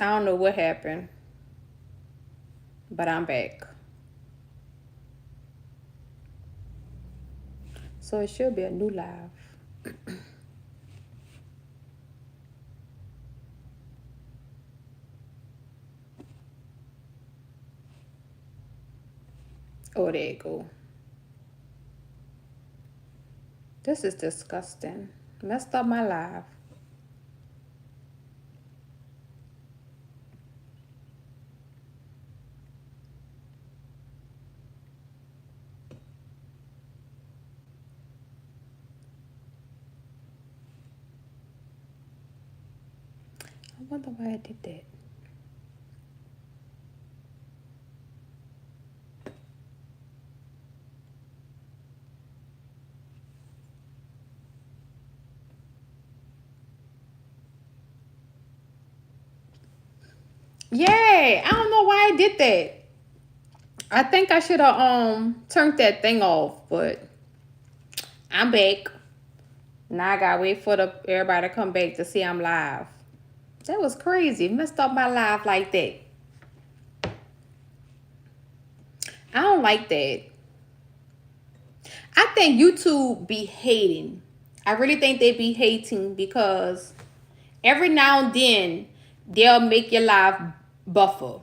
I don't know what happened, but I'm back. So it should be a new live. Oh, there you go. This is disgusting. Messed up my life. I wonder why I did that. Yay! I don't know why I did that. I think I should have turned that thing off, but I'm back. Now I gotta wait for the everybody to come back to see I'm live. That was crazy. Messed up my life like that. I don't like that. I think YouTube be hating. I really think they be hating because every now and then they'll make your life buffer.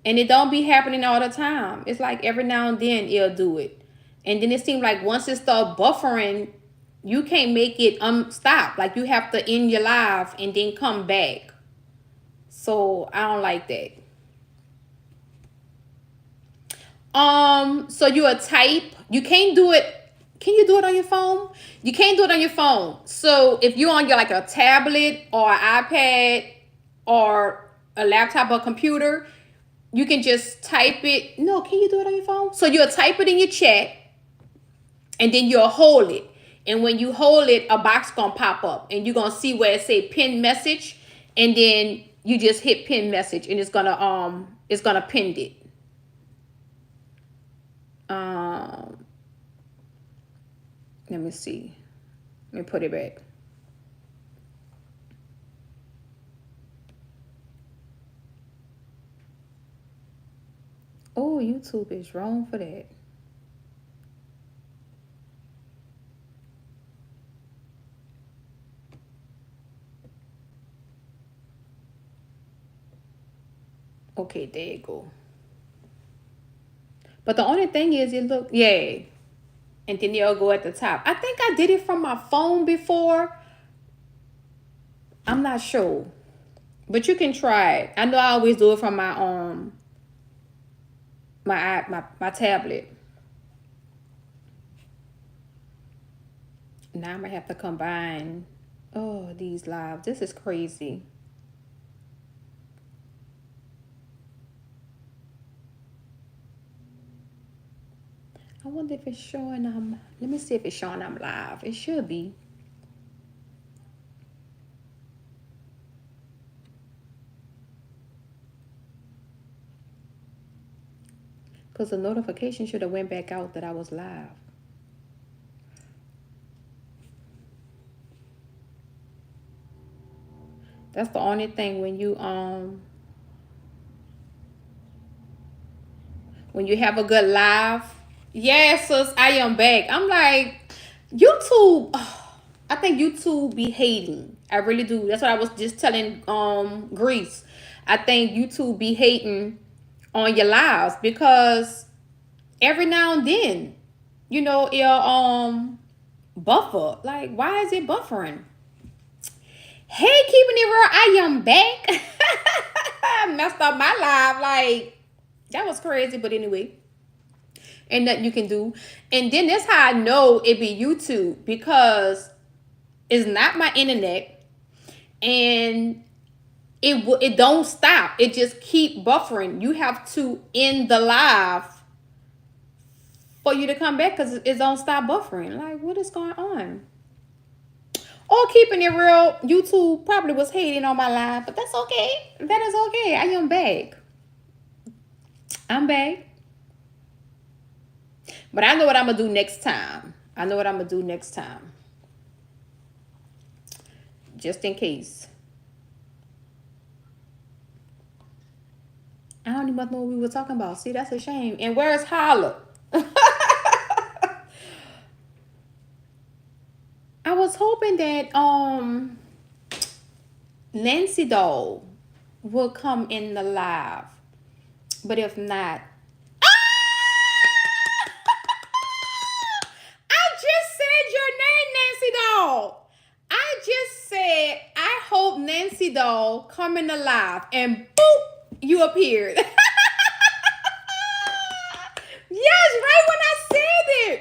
And it don't be happening all the time. It's like every now and then it'll do it. And then it seems like once it start buffering, you can't make it stop. Like you have to end your live and then come back. So I don't like that. So you a type, you can't do it. Can you do it on your phone? You can't do it on your phone. So if you're on your like a tablet or an iPad or a laptop or computer, you can just type it. No, can you do it on your phone? So you'll type it in your chat and then you'll hold it. And when you hold it, a box gonna pop up and you're gonna see where it say pin message, and then you just hit pin message and it's gonna pin it. Let me see. Let me put it back. Oh, YouTube is wrong for that. Okay, there you go. But the only thing is it look, yeah. And then they'll go at the top. I think I did it from my phone before. I'm not sure. But you can try it. I know I always do it from my my tablet. Now I might have to combine. Oh, these lives. This is crazy. I wonder if it's showing let me see if it's showing I'm live. It should be. Because the notification should have went back out that I was live. That's the only thing when you have a good live. Yes, sis, I am back. I'm like, YouTube, I think YouTube be hating. I really do. That's what I was just telling Greece. I think YouTube be hating on your lives because every now and then, it'll buffer. Like, why is it buffering? Hey, keeping it real, I am back. I messed up my life. Like, that was crazy, but anyway. And nothing you can do. And then that's how I know it be YouTube, because it's not my internet and it don't stop. It just keep buffering. You have to end the live for you to come back because it don't stop buffering. Like, what is going on? Or keeping it real, YouTube probably was hating on my live, but that's okay. That is okay. I am back. I'm back. But I know what I'm going to do next time. I know what I'm going to do next time. Just in case. I don't even know what we were talking about. See, that's a shame. And where's Holla? I was hoping that Nancy Doll will come in the live, but if not, I just said your name, Nancy Doll. I just said I hope Nancy Doll come in the live, and boop, you appeared. Yes, right when I said it.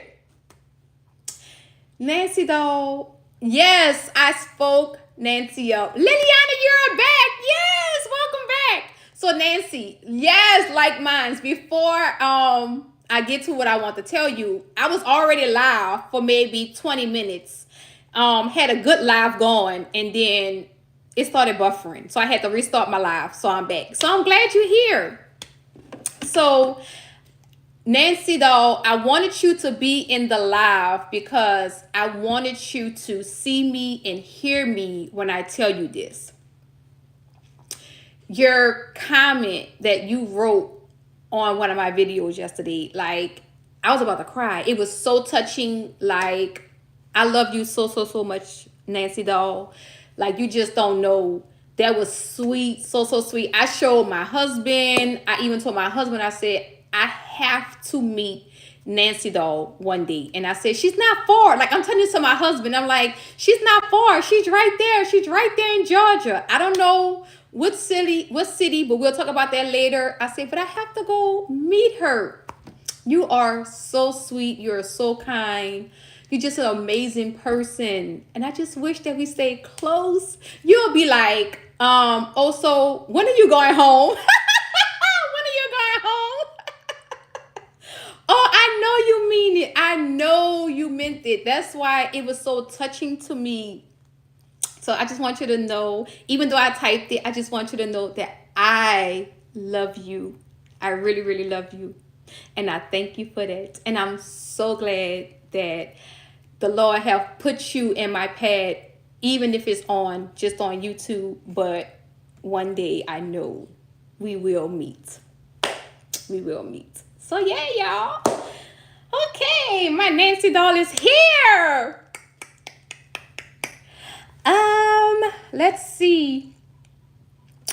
Nancy Doll. Yes, I spoke Nancy up. Liliana, you're back. Yes, welcome back. So Nancy, yes, like mine. Before I get to what I want to tell you, I was already live for maybe 20 minutes. Had a good live going, and then it started buffering. So I had to restart my live. So I'm back. So I'm glad you're here. So Nancy, though, I wanted you to be in the live because I wanted you to see me and hear me when I tell you this. Your comment that you wrote on one of my videos yesterday, like, I was about to cry. It was so touching. Like, I love you so, so, so much, Nancy doll. Like, you just don't know. That was sweet, so, so sweet. I showed my husband. I even told my husband, I said, I have to meet Nancy doll one day. And I said, she's not far. Like, I'm telling you to my husband, I'm like, she's not far. She's right there. She's right there in Georgia. I don't know what city, but we'll talk about that later. I said, but I have to go meet her. You are so sweet. You're so kind. You're just an amazing person. And I just wish that we stayed close. You'll be like, also, when are you going home? When are you going home? Oh, I know you mean it. I know you meant it. That's why it was so touching to me. So I just want you to know, even though I typed it, I just want you to know that I love you. I really, really love you. And I thank you for that. And I'm so glad that the Lord have put you in my path, even if it's just on YouTube. But one day I know we will meet. We will meet. So yeah, y'all. Okay, my Nancy doll is here. Let's see.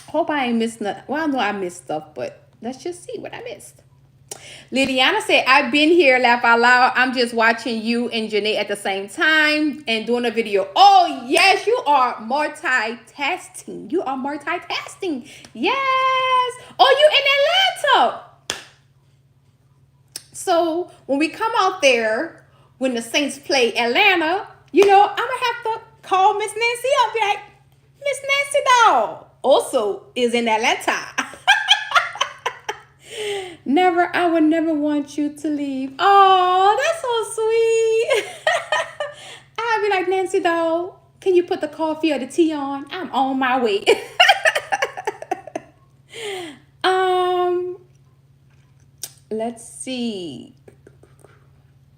Hope I ain't missed nothing. Well, I know I missed stuff, but let's just see what I missed. Liliana said, I've been here, laugh out loud. I'm just watching you and Janae at the same time and doing a video. Oh, yes, you are multitasking. You are multitasking. Yes. Oh, you in Atlanta. So when we come out there, when the Saints play Atlanta, I'm going to have to call Miss Nancy up. Be like, Miss Nancy doll also is in Atlanta. I would never want you to leave. Oh, that's so sweet. I'd be like, Nancy doll, can you put the coffee or the tea on? I'm on my way. Let's see.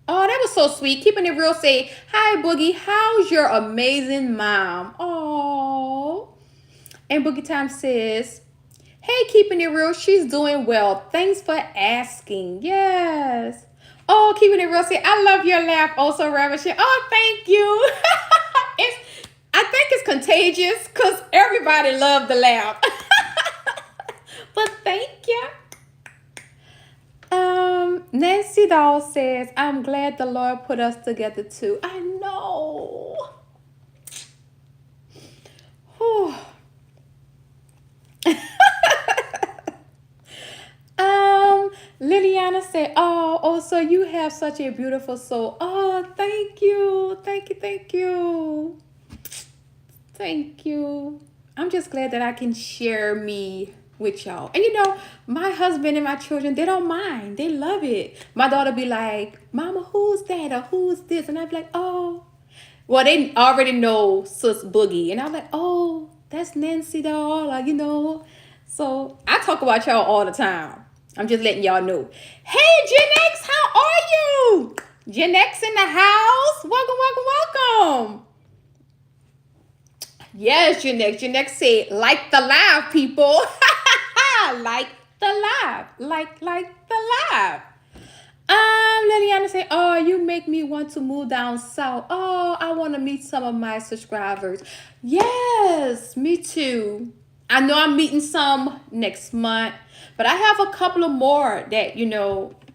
Oh, that was so sweet. Keeping it real, say, hi, Boogie. How's your amazing mom? Oh. And Boogie Time says, hey, keeping it real. She's doing well. Thanks for asking. Yes. Oh, keeping it real, say, I love your laugh. Also, ravishing. Oh, thank you. I think it's contagious because everybody loved the laugh. But thank you. Nancy doll says, I'm glad the Lord put us together too. I know. Whew. Liliana said, oh, so you have such a beautiful soul. Oh, thank you. Thank you. Thank you. Thank you. I'm just glad that I can share me with y'all. And my husband and my children, they don't mind. They love it. My daughter be like, Mama, who's that? Or who's this? And I'd be like, oh. Well, they already know Sis Boogie. And I'm like, oh, that's Nancy doll. So I talk about y'all all the time. I'm just letting y'all know. Hey, Gen X, how are you? Gen X in the house. Welcome, welcome, welcome. Yes, Gen X. Gen X said, like the live, people. Like the live. Like the live. Liliana say, "Oh, you make me want to move down south. Oh, I want to meet some of my subscribers." Yes, me too. I know I'm meeting some next month, but I have a couple of more that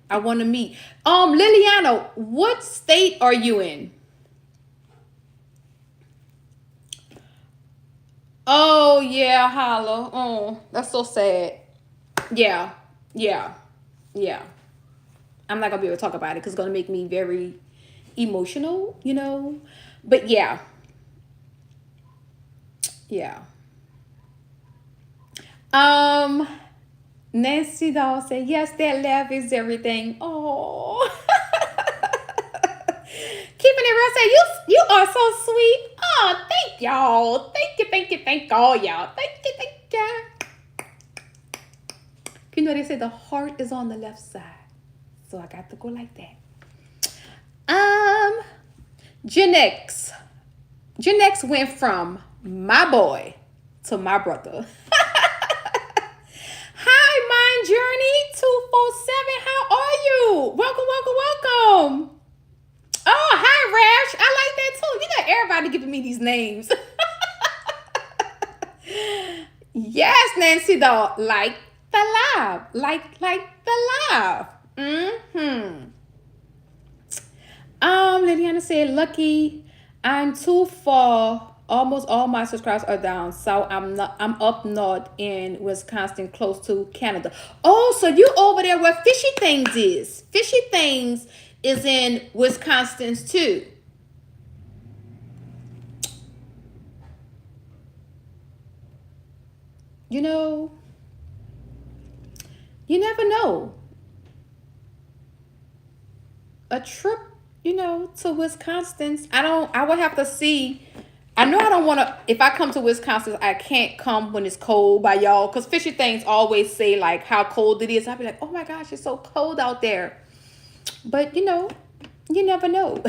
I want to meet. Liliana, what state are you in? Oh yeah, holla. Oh, that's so sad. Yeah, yeah, yeah. I'm not gonna be able to talk about it because it's gonna make me very emotional. But yeah, yeah. Um, Nancy doll said, yes, that laugh is everything. Oh, keeping it real. Say you are so sweet. Oh, thank y'all. Thank all y'all. Thank you. They say the heart is on the left side, so I got to go like that. Gen X. Gen X went from my boy to my brother. Hi, Mind Journey 247. How are you? Welcome. Oh, hi, Rash. I like that too. You got everybody giving me these names. Yes, Nancy doll. Like the live. Like the live. Mm-hmm. Liliana said, lucky I'm too far. Almost all my subscribers are down. So I'm up north in Wisconsin, close to Canada. Oh, so you over there where Fishy Things is. Fishy Things is in Wisconsin too. You know, you never know. A trip, to Wisconsin. I would have to see. I know I don't want to. If I come to Wisconsin, I can't come when it's cold by y'all. Because Fishy Things always say like how cold it is. I'd be like, oh my gosh, it's so cold out there. But you never know.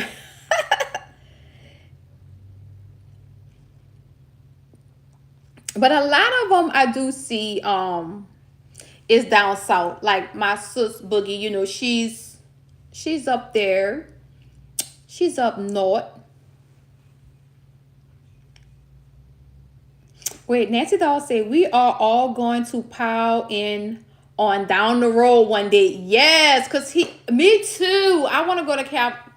But a lot of them I do see is down south. Like my sis Boogie, she's up there. She's up north. Wait, Nancy Doll said we are all going to pile in on down the road one day. Yes, cause me too. I want to go to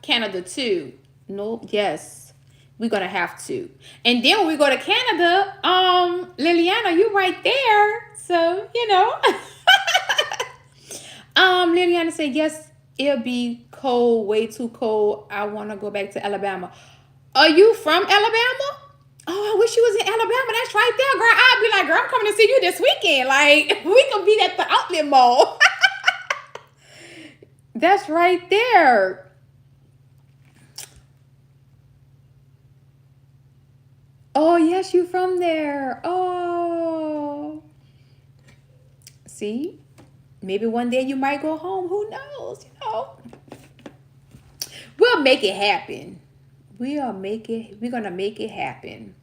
Canada too. No, yes, we're gonna have to. And then when we go to Canada, Liliana, you right there. So Liliana said yes. It'll be cold, way too cold. I want to go back to Alabama. Are you from Alabama? Oh, I wish you was in Alabama. That's right there, girl. I'd be like, girl, I'm coming to see you this weekend. Like, we could be at the outlet mall. That's right there. Oh, yes, you from there. Oh. See? Maybe one day you might go home. Who knows? We'll make it happen. We're gonna make it happen.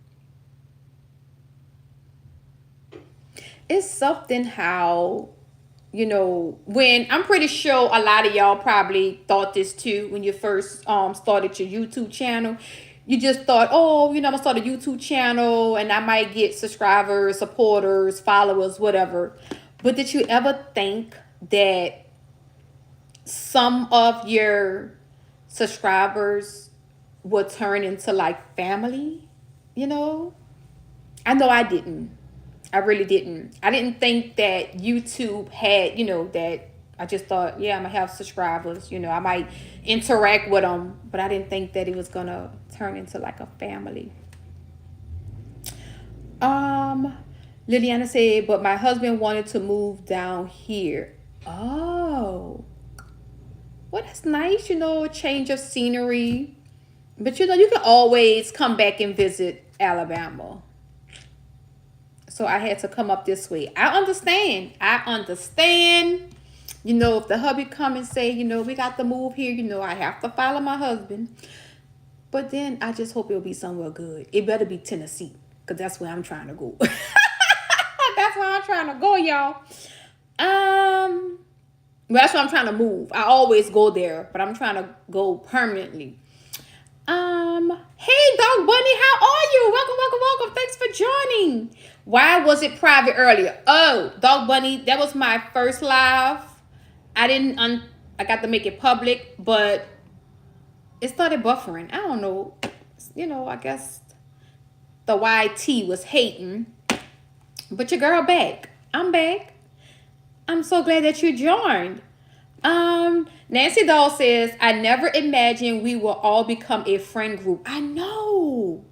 It's something how when I'm pretty sure a lot of y'all probably thought this too when you first started your YouTube channel. You just thought, oh, I'm gonna start a YouTube channel and I might get subscribers, supporters, followers, whatever. But did you ever think that some of your subscribers would turn into like family? I know I didn't. I really didn't. I didn't think that YouTube had, that I just thought, yeah, I'm going to have subscribers. I might interact with them, but I didn't think that it was going to turn into like a family. Liliana said, but my husband wanted to move down here. Oh, well, that's nice, a change of scenery. But you can always come back and visit Alabama. So I had to come up this way. I understand. If the hubby come and say, we got to move here, I have to follow my husband. But then I just hope it'll be somewhere good. It better be Tennessee, because that's where I'm trying to go. That's where I'm trying to go, y'all. Um, well, that's why I'm trying to move. I always go there, but I'm trying to go permanently. Hey, Dog Bunny, how are you? Welcome, welcome, welcome. Thanks for joining. Why was it private earlier? Oh, Dog Bunny, that was my first live. I didn't, I got to make it public, but it started buffering. I don't know. I guess the YT was hating. But your girl back. I'm back. I'm so glad that you joined. Nancy Doll says, I never imagined we will all become a friend group. I know.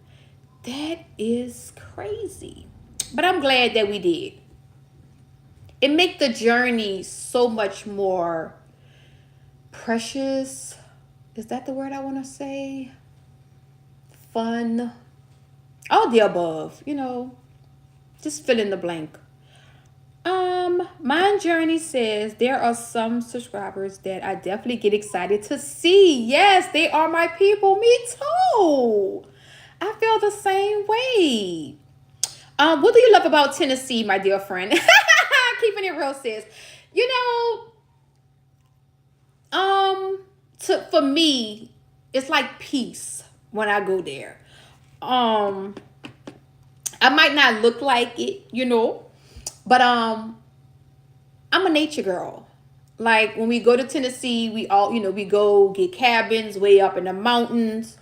That is crazy. But I'm glad that we did. It makes the journey so much more precious. Is that the word I want to say? Fun. All the above, just fill in the blank. My journey says there are some subscribers that I definitely get excited to see. Yes, they are my people. Me too. I feel the same way. What do you love about Tennessee, my dear friend? Keeping it real, sis. For me, it's like peace when I go there. I might not look like it, but I'm a nature girl. Like when we go to Tennessee, we all, we go get cabins way up in the mountains.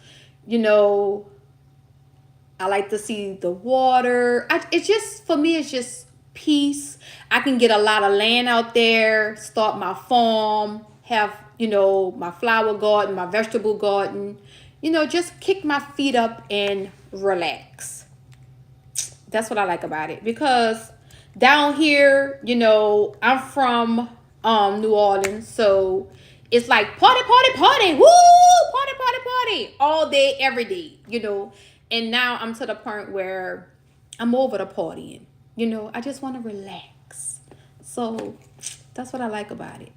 I like to see the water. For me, it's just peace. I can get a lot of land out there, start my farm, have, my flower garden, my vegetable garden, just kick my feet up and relax. That's what I like about it. Because down here, I'm from New Orleans, so it's like party, party, party, woo, party, party, party, all day, every day, And now I'm to the point where I'm over the partying, I just want to relax. So that's what I like about it,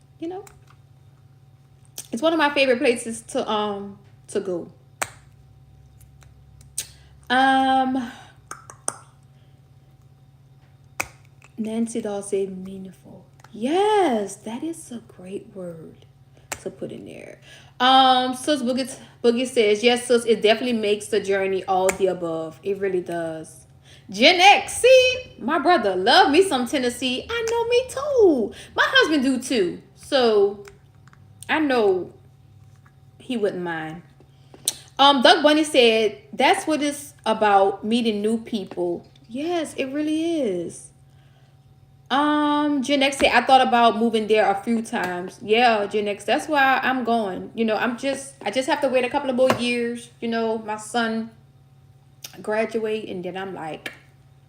It's one of my favorite places to go. Nancy Doll said meaningful. Yes, that is a great word to put in there. Sis Boogie says, yes, sis, it definitely makes the journey all the above. It really does. Gen X, see, my brother, love me some Tennessee. I know, me too. My husband do too. So I know he wouldn't mind. Doug Bunny said, that's what it's about, meeting new people. Yes, it really is. Gen X said, I thought about moving there a few times. Yeah, Gen X, that's why I'm going. I just have to wait a couple of more years. My son graduate, and then I'm like,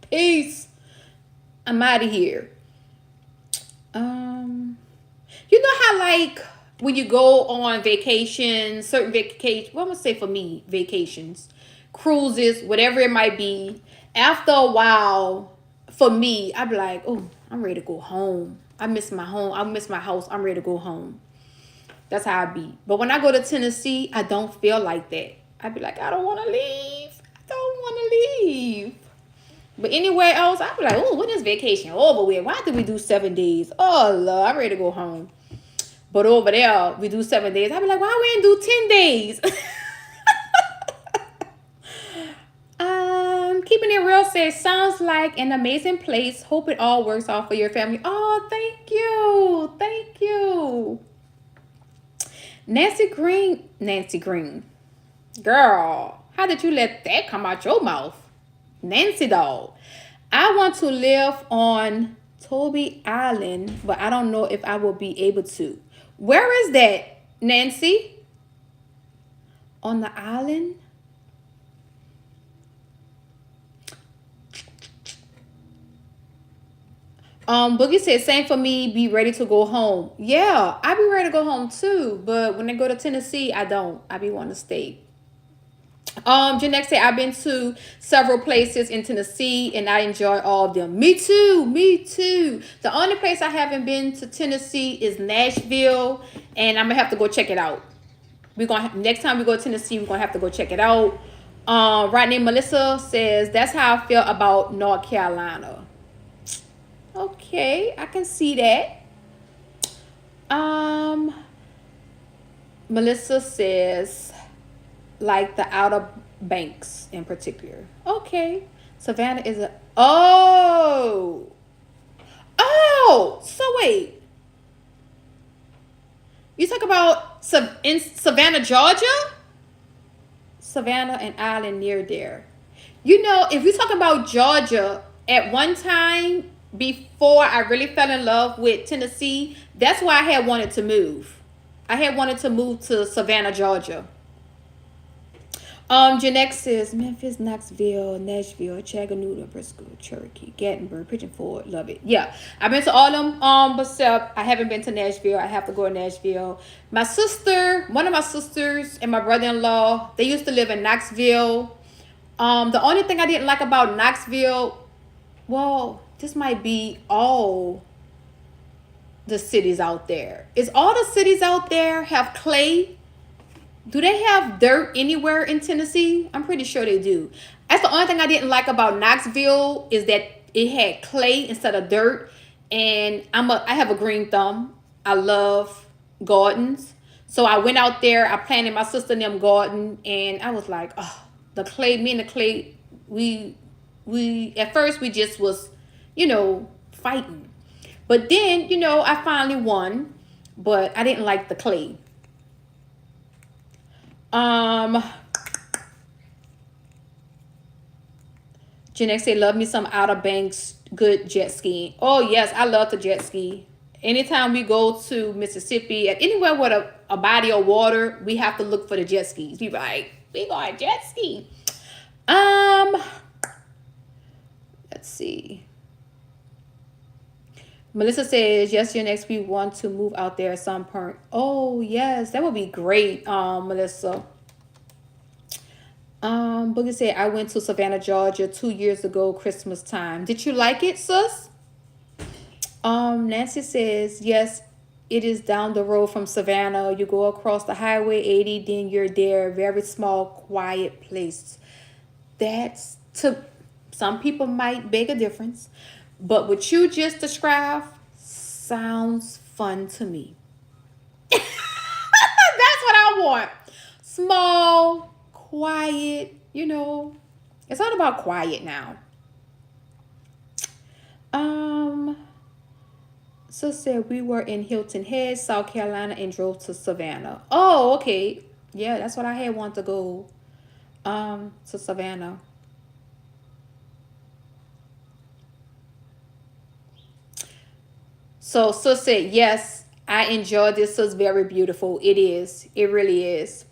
peace. I'm out of here. You know how like when you go on vacation, certain vacation, well, I'm gonna say for me, vacations, cruises, whatever it might be, after a while, for me, I'd be like, oh, I'm ready to go home. I miss my home. I miss my house. I'm ready to go home. That's how I be. But when I go to Tennessee, I don't feel like that. I'd be like, I don't want to leave. I don't want to leave. But anywhere else, I'd be like, oh, when is vacation over with? Why did we do 7 days? Oh, Lord, I'm ready to go home. But over there, we do 7 days. I'd be like, why we didn't do 10 days? Keeping it real says, sounds like an amazing place. Hope it all works out for your family. Oh, thank you. Thank you. Nancy Green. Girl, how did you let that come out your mouth? Nancy Doll. I want to live on Toby Island, but I don't know if I will be able to. Where is that, Nancy? On the island? Boogie said, same for me, be ready to go home. Yeah, I be ready to go home too, but when I go to Tennessee, I don't. I be wanting to stay. Janek said, I've been to several places in Tennessee and I enjoy all of them. Me too. The only place I haven't been to Tennessee is Nashville, and I'm gonna have to go check it out. Next time we go to Tennessee, we're gonna have to go check it out. Right name Melissa says, that's how I feel about North Carolina. Okay. Okay, I can see that. Um, Melissa says, like the Outer Banks in particular. Okay. Savannah is a. Oh! Oh! So wait. You talk about in Savannah, Georgia? Savannah and Island near there. You know, if you're talking about Georgia, at one time before I really fell in love with Tennessee, that's why I had wanted to move. I had wanted to move to Savannah, Georgia. Janex says Memphis, Knoxville, Nashville, Chattanooga, Bristol, Cherokee, Gatlinburg, Pigeon Forge. Love it. Yeah, I've been to all them. Except I haven't been to Nashville. I have to go to Nashville. My sister, one of my sisters, and my brother-in-law, they used to live in Knoxville. The only thing I didn't like about Knoxville, well, this might be all the cities out there. Is all the cities out there have clay? Do they have dirt anywhere in Tennessee? I'm pretty sure they do. That's the only thing I didn't like about Knoxville is that it had clay instead of dirt. And I have a green thumb. I love gardens. So I went out there, I planted my sister and them garden, and I was like, oh, the clay, me and the clay, we at first we just was, fighting. But then, I finally won, but I didn't like the clay. Janex say, love me some Outer Banks good jet skiing. Oh, yes, I love to jet ski. Anytime we go to Mississippi, anywhere with a body of water, we have to look for the jet skis. We like, we going jet ski. Let's see. Melissa says, yes, Janex, we want to move out there at some point. Oh, yes, that would be great, Melissa. Boogie said, I went to Savannah, Georgia 2 years ago, Christmas time. Did you like it, sis? Nancy says, yes, it is down the road from Savannah. You go across the Highway 80, then you're there. Very small, quiet place. That's, to some people might make a difference. But what you just described sounds fun to me. That's what I want. Small, quiet, it's all about quiet now. So said we were in Hilton Head, South Carolina, and drove to Savannah. Oh, okay. Yeah, that's what I had wanted to go to Savannah. So said, yes, I enjoyed this. So it's very beautiful. It is. It really is.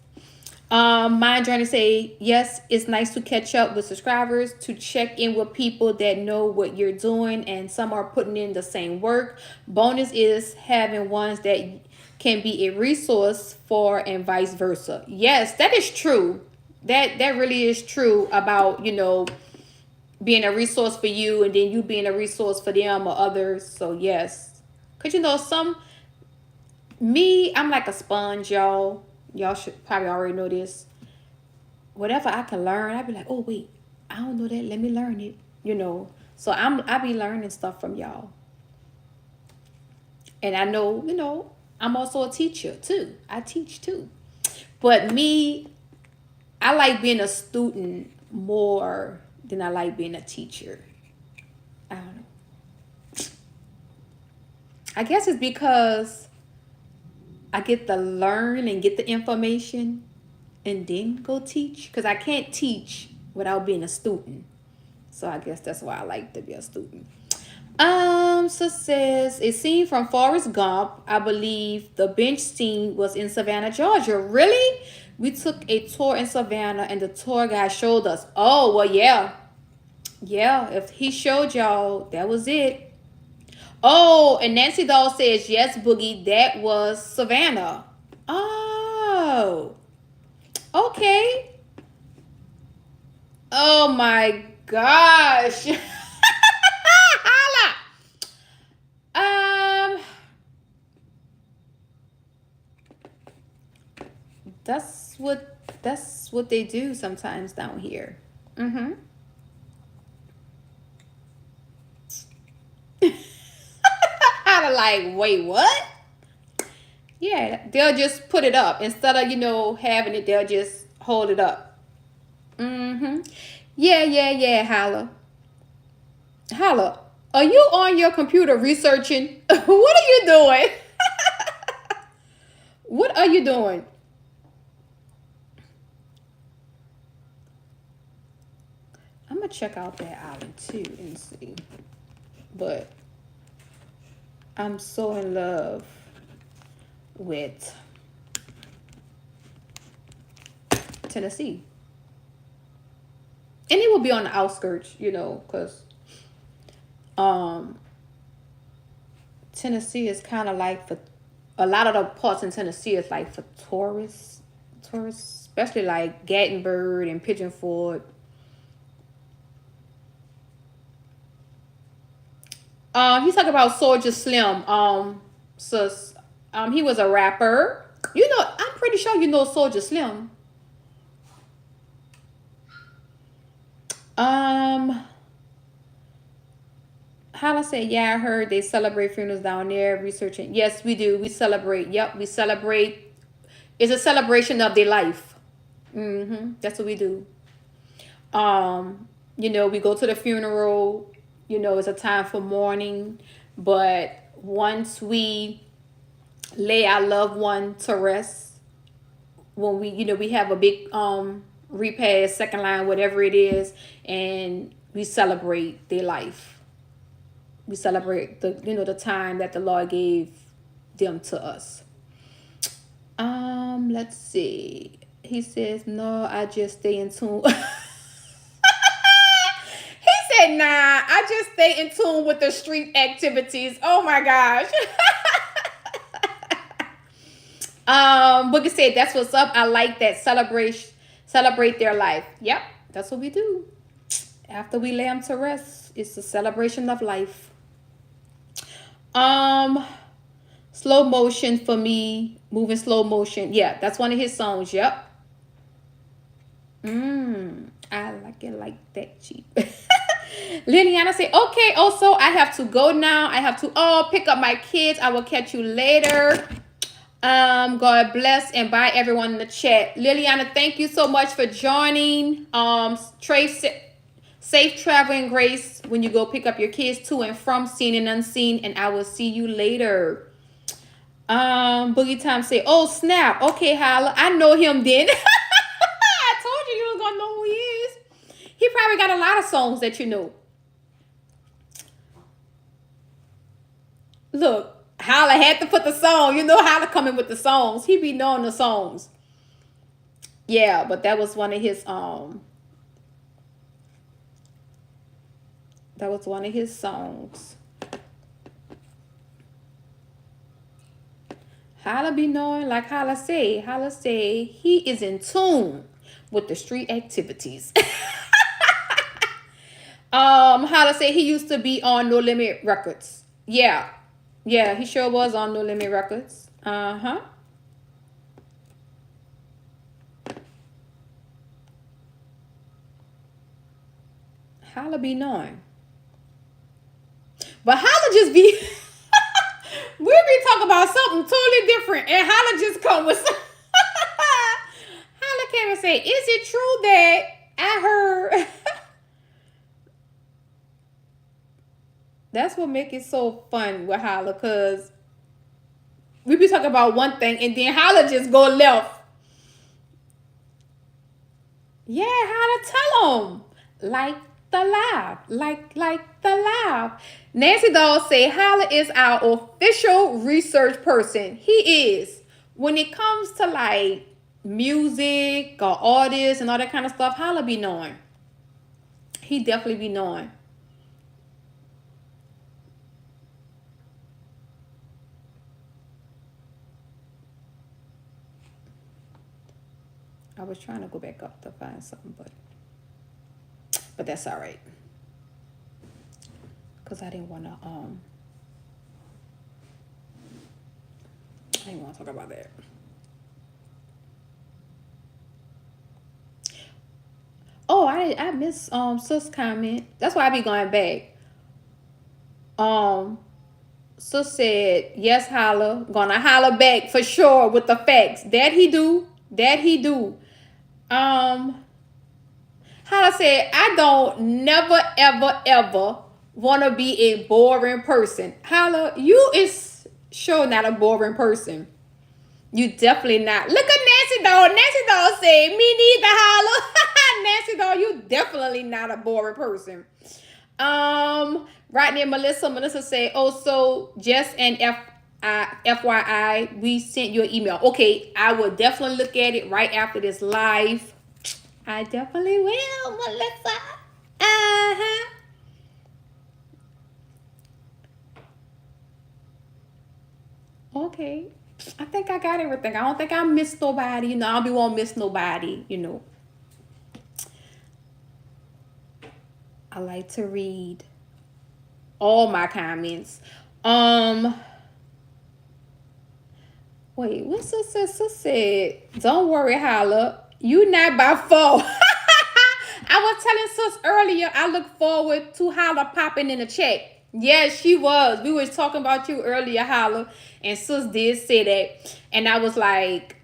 My journey say, yes, it's nice to catch up with subscribers, to check in with people that know what you're doing, and some are putting in the same work. Bonus is having ones that can be a resource for and vice versa. Yes, that is true. That really is true about, being a resource for you and then you being a resource for them or others. So yes. Cause I'm like a sponge, y'all. Y'all should probably already know this. Whatever I can learn, I'd be like, oh wait, I don't know that. Let me learn it. So I be learning stuff from y'all. And I know, I'm also a teacher too. I teach too. But me, I like being a student more than I like being a teacher. I don't know. I guess it's because I get to learn and get the information and then go teach. Because I can't teach without being a student. So I guess that's why I like to be a student. So says, a scene from Forrest Gump, I believe the bench scene was in Savannah, Georgia. Really? We took a tour in Savannah and the tour guide showed us. Oh, well, yeah. Yeah, if he showed y'all, that was it. Oh, and Nancy Doll says, yes, Boogie, that was Savannah. Oh, okay. Oh my gosh. That's what they do sometimes down here. like, wait, what? Yeah, they'll just put it up instead of having it. They'll just hold it up. Mm-hmm. Yeah, yeah, yeah. Holla. Are you on your computer researching? What are you doing? What are you doing? I'm gonna check out that island too and see. But I'm so in love with Tennessee. And it will be on the outskirts, because um Tennessee is kind of like for a lot of the parts in Tennessee is like for tourists, especially like Gatlinburg and Pigeon Forge. He's talking about Soldier Slim. Sus, he was a rapper. I'm pretty sure you know Soldier Slim. Um, Hala said, yeah, I heard they celebrate funerals down there. Researching, yes, we do. We celebrate. Yep, we celebrate. It's a celebration of their life. That's what we do. We go to the funeral. It's a time for mourning, but once we lay our loved one to rest, when we have a big repast, second line, whatever it is, and we celebrate their life. We celebrate the time that the Lord gave them to us. Let's see. He says, no, I just stay in tune. He said, nah, I just stay in tune with the street activities. Oh my gosh. Boogie said, that's what's up. I like that. Celebrate their life. Yep, that's what we do. After we lay them to rest, it's a celebration of life. Slow motion for me, moving slow motion. Yeah, that's one of his songs. Yep. I like it like that, cheap. Liliana said, okay, also I have to go now. I have to pick up my kids. I will catch you later. God bless and bye everyone in the chat. Liliana, thank you so much for joining. Trace, safe traveling grace when you go pick up your kids to and from seen and unseen, and I will see you later. Boogie Time say, oh snap, okay, Holla, I know him then. I told you was gonna know who he is. He probably got a lot of songs that you know. Look, Holla had to put the song. You know Holla coming with the songs. He be knowing the songs. Yeah, but that was one of his that was one of his songs. Holla be knowing, like Holla say he is in tune with the street activities. Holla say he used to be on No Limit Records. Yeah, he sure was on No Limit Records. Holla be knowing. But Holla just be we be talking about something totally different, and Holla just come with some. Holla came and say, is it true that I heard? That's what make it so fun with Holla, because we be talking about one thing and then Holla just go left. Yeah, Holla, tell them. Like the live. Like the live. Nancy Doll say Holla is our official research person. He is. When it comes to like music or artists and all that kind of stuff, Holla be knowing. He definitely be knowing. I was trying to go back up to find something, but that's all right. Cause I didn't want to talk about that. Oh, I miss sis comment. That's why I be going back. So said, yes, holla. Gonna holla back for sure with the facts. That he do. That he do. Um, Holla said, I don't never, ever, ever want to be a boring person. Holla, you is sure not a boring person. You definitely not. Look at Nancy Doll. Nancy Doll said, me neither, holla. Nancy Doll, you definitely not a boring person. Right near Melissa. Melissa said, oh, so just an FYI, we sent you an email. Okay, I will definitely look at it right after this live. I definitely will, Melissa. Uh-huh. Okay. I think I got everything. I don't think I missed nobody. You know, I won't miss nobody, you know. I like to read all my comments. Wait, what sister said? Don't worry, holla. You not by four. I was telling sis earlier, I look forward to Holla popping in the chat. Yes, she was. We was talking about you earlier, Holla, and sis did say that. And I was like,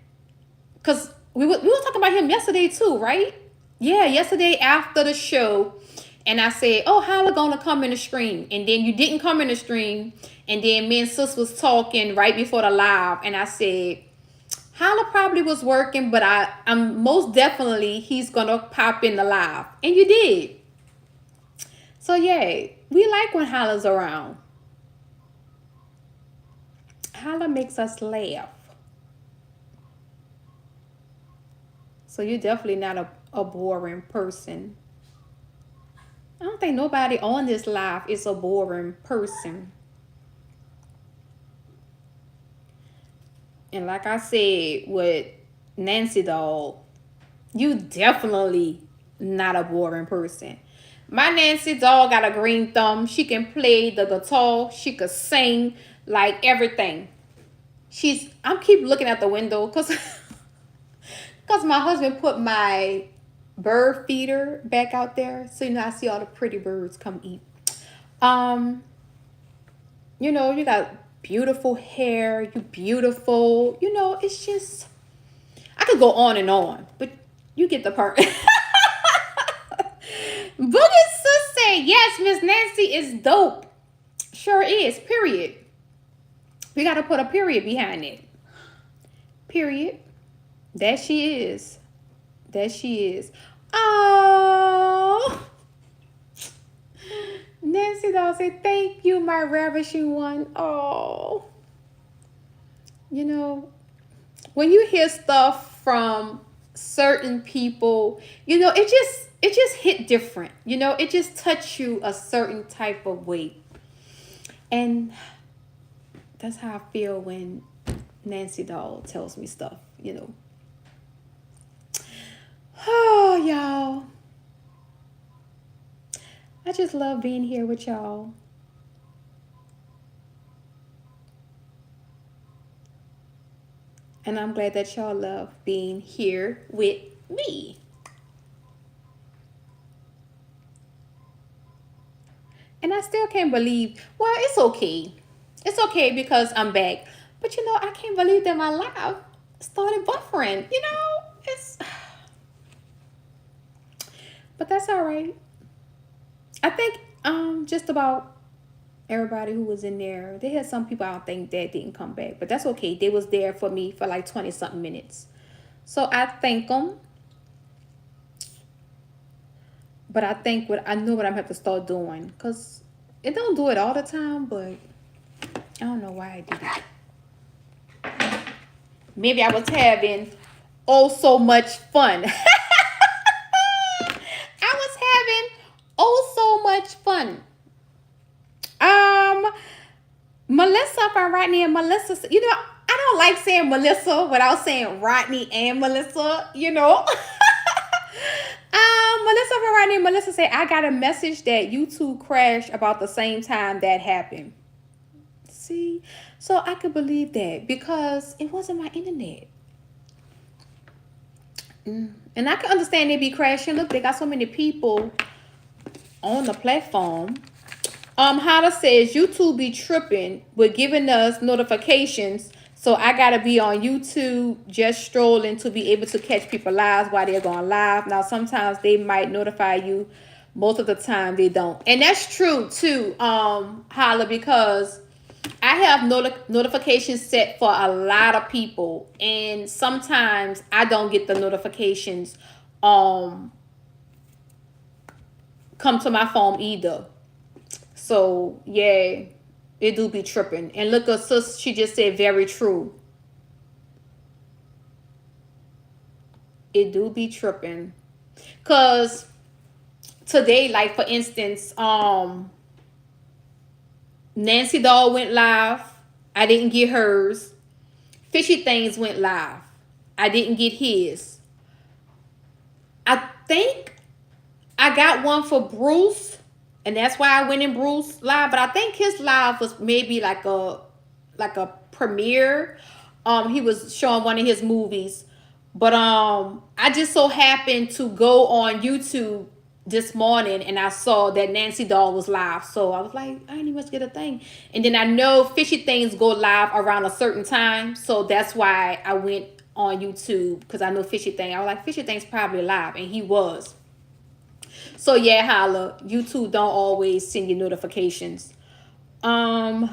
because we were talking about him yesterday too, right? Yeah, yesterday after the show. And I said, oh, Holla gonna come in the stream. And then you didn't come in the stream. And then me and sis was talking right before the live. And I said, Holla probably was working, but I'm most definitely he's gonna pop in the live. And you did. So yeah, we like when Holla's around. Holla makes us laugh. So you're definitely not a boring person. I don't think nobody on this live is a boring person. And like I said with Nancy Doll, you definitely not a boring person. My Nancy Doll got a green thumb. She can play the guitar. She could sing, like everything. I'm keep looking at the window because my husband put my bird feeder back out there. So, you know, I see all the pretty birds come eat. You know, you got beautiful hair. You beautiful. You know, it's just, I could go on and on, but you get the part. Boogie Sis say, yes, Miss Nancy is dope. Sure is, period. We got to put a period behind it. Period. That she is. That she is. Oh. Nancy Doll say, thank you, my ravishing one. Oh. You know, when you hear stuff from certain people, you know, it just hit different. You know, it just touch you a certain type of way. And that's how I feel when Nancy Doll tells me stuff, you know. Oh, y'all. I just love being here with y'all. And I'm glad that y'all love being here with me. And I still can't believe, well, it's okay. It's okay because I'm back. But, you know, I can't believe that my live started buffering. You know, it's... But that's all right. I think just about everybody who was in there, they had some people I don't think that didn't come back. But that's okay. They was there for me for like 20-something minutes. So I thank them. But I think I know what I'm going to have to start doing. Because it don't do it all the time, but I don't know why I did it. Maybe I was having oh so much fun. I was having oh so much fun. Melissa from Rodney and Melissa, you know, I don't like saying Melissa without saying Rodney and Melissa, you know. Melissa from Rodney and Melissa said, I got a message that YouTube crashed about the same time that happened. See, so I could believe that because it wasn't my internet. And I can understand they be crashing. Look, they got so many people on the platform. Hana says YouTube be tripping with giving us notifications. So I gotta be on YouTube just strolling to be able to catch people lives while they're going live. Now sometimes they might notify you. Most of the time they don't. And that's true too, Hala, because I have notifications set for a lot of people. And sometimes I don't get the notifications come to my phone either. So yeah, it do be tripping. And look at sis, she just said very true. It do be tripping. Cause today, like for instance, Nancy Doll went live. I didn't get hers. Fishy Things went live. I didn't get his. I think I got one for Bruce, and that's why I went in Bruce live. But I think his live was maybe like a premiere. He was showing one of his movies. But I just so happened to go on YouTube this morning and I saw that Nancy Doll was live. So I was like, I didn't even get a thing. And then I know Fishy Things go live around a certain time. So that's why I went on YouTube because I know Fishy Thing. I was like, Fishy Thing's probably live. And he was. So yeah, holla. YouTube don't always send you notifications. My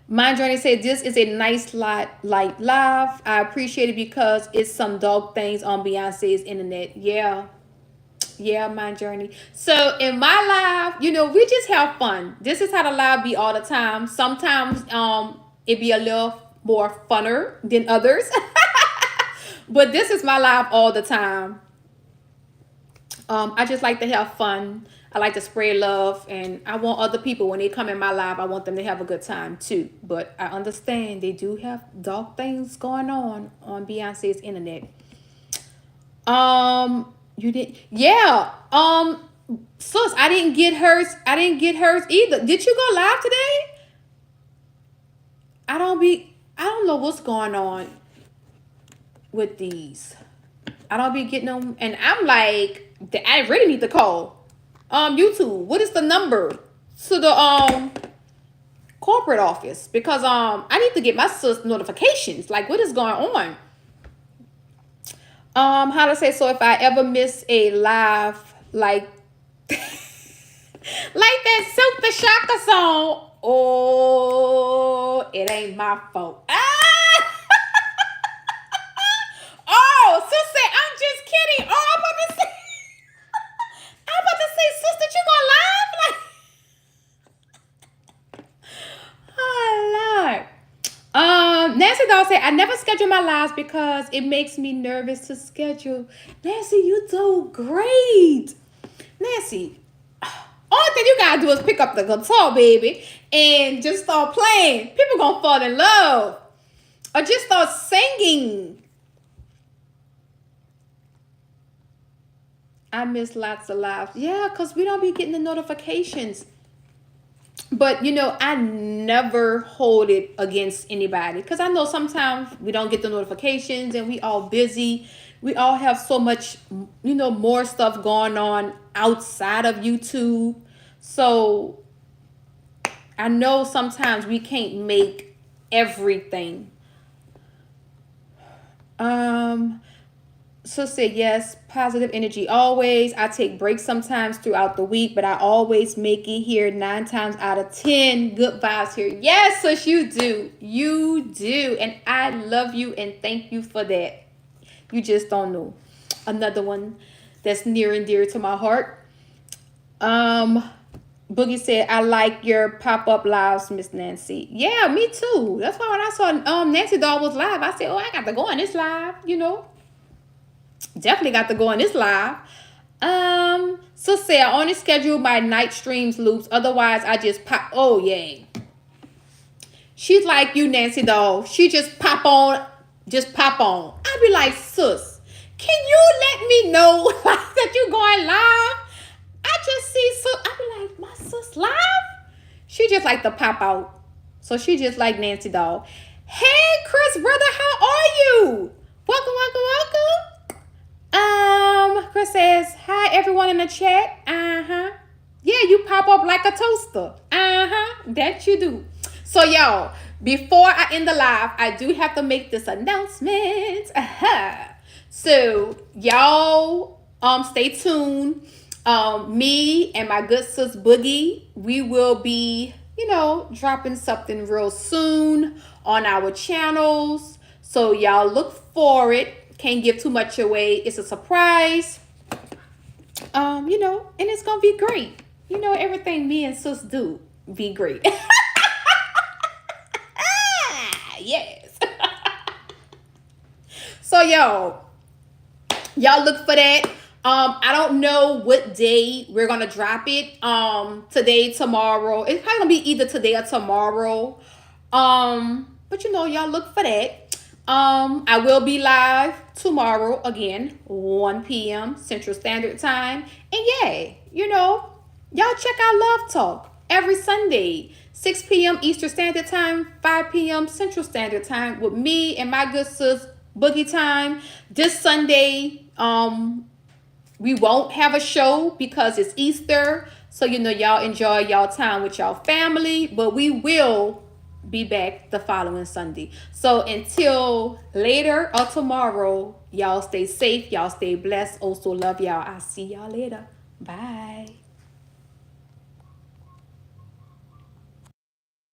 Journey said this is a nice lot like live. I appreciate it because it's some dog things on Beyonce's internet. Yeah. Yeah, My Journey. So in my live, we just have fun. This is how the live be all the time. Sometimes it be a little more funner than others. But this is my live all the time. I just like to have fun. I like to spread love, and I want other people when they come in my live, I want them to have a good time too. But I understand they do have dark things going on Beyonce's internet. You did, yeah. Sus, I didn't get hers. I didn't get hers either. Did you go live today? I don't know what's going on with these. I don't be getting them, and I'm like, I really need to call YouTube. What is the number to the corporate office? Because I need to get my sis notifications. Like, what is going on? How to say, so if I ever miss a live like like that Silk the Shocker song, oh, it ain't my fault. Oh, sister, I'm just kidding. Oh, I'm about to say, sister, you gonna laugh? Like, oh, Lord. Nancy Doll said, I never schedule my lives because it makes me nervous to schedule. Nancy, you do great. Nancy, only thing you gotta do is pick up the guitar, baby, and just start playing. People gonna fall in love. Or just start singing. I miss lots of lives. Yeah, because we don't be getting the notifications. But, I never hold it against anybody. Because I know sometimes we don't get the notifications and we all busy. We all have so much, more stuff going on outside of YouTube. So I know sometimes we can't make everything. So say yes, positive energy always. I take breaks sometimes throughout the week, but I always make it here 9 times out of 10. Good vibes here. Yes, sis, you do. You do. And I love you and thank you for that. You just don't know. Another one that's near and dear to my heart. Boogie said, I like your pop-up lives, Miss Nancy. Yeah, me too. That's why when I saw Nancy Doll was live, I said, oh, I got to go on this live, Definitely got to go on this live. So say I only schedule my night streams loops. Otherwise, I just pop. Oh, yeah. She's like you, Nancy Doll. She just pop on. Just pop on. I be like, sis, can you let me know that you going live? I just see sis. I be like, my sis live? She just like to pop out. So she just like Nancy Doll. Hey, Chris, brother, how are you? Welcome, welcome, welcome. Chris says, hi, everyone in the chat. Uh-huh. Yeah, you pop up like a toaster. That you do. So, y'all, before I end the live, I do have to make this announcement. So, y'all, stay tuned. Me and my good sis Boogie, we will be, dropping something real soon on our channels. So, y'all look for it. Can't give too much away. It's a surprise. And it's gonna be great. Everything me and sis do be great. Yes. So y'all look for that. I don't know what day we're gonna drop it. Today, tomorrow. It's probably gonna be either today or tomorrow. But y'all look for that. I will be live tomorrow again, 1 p.m. Central Standard Time. And yeah, y'all check out Love Talk every Sunday, 6 p.m. Eastern Standard Time, 5 p.m. Central Standard Time with me and my good sis Boogie Time. This Sunday, we won't have a show because it's Easter. So y'all enjoy y'all time with y'all family, but we will be back the following Sunday. So until later or tomorrow, y'all stay safe, y'all stay blessed. Also love y'all. I'll see y'all later. Bye.